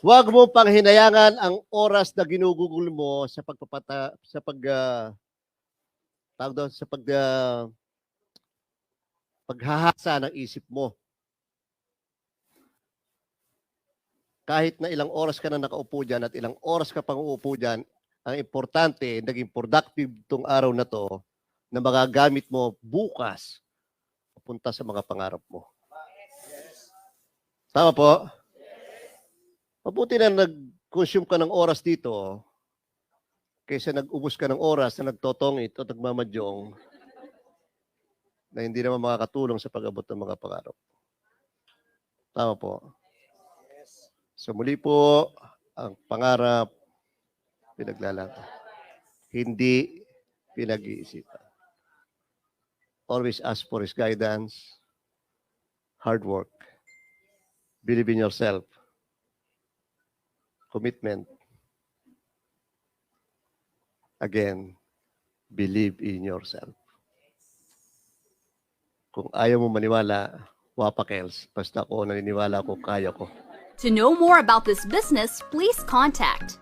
Huwag mo panghinayangan ang oras na ginugugol mo sa tawag doon, paghahasa ng isip mo. Kahit na ilang oras ka na nakaupo dyan at ilang oras ka pang uupo dyan, ang importante, naging productive itong araw na to na magagamit mo bukas papunta sa mga pangarap mo. Tama po? Mabuti na nag-consume ka ng oras dito kaysa nag-ubos ka ng oras na nagtotongit o nagmamadyong na hindi naman makakatulong sa pag-abot ng mga pangarap. Tama po? So muli po, ang pangarap, pinaglalako. Hindi pinag-iisipan. Always ask for His guidance, hard work, believe in yourself, commitment. Again, believe in yourself. Kung ayaw mo maniwala, wapakels. Basta ako naniniwala ko, kaya ko. To know more about this business, please contact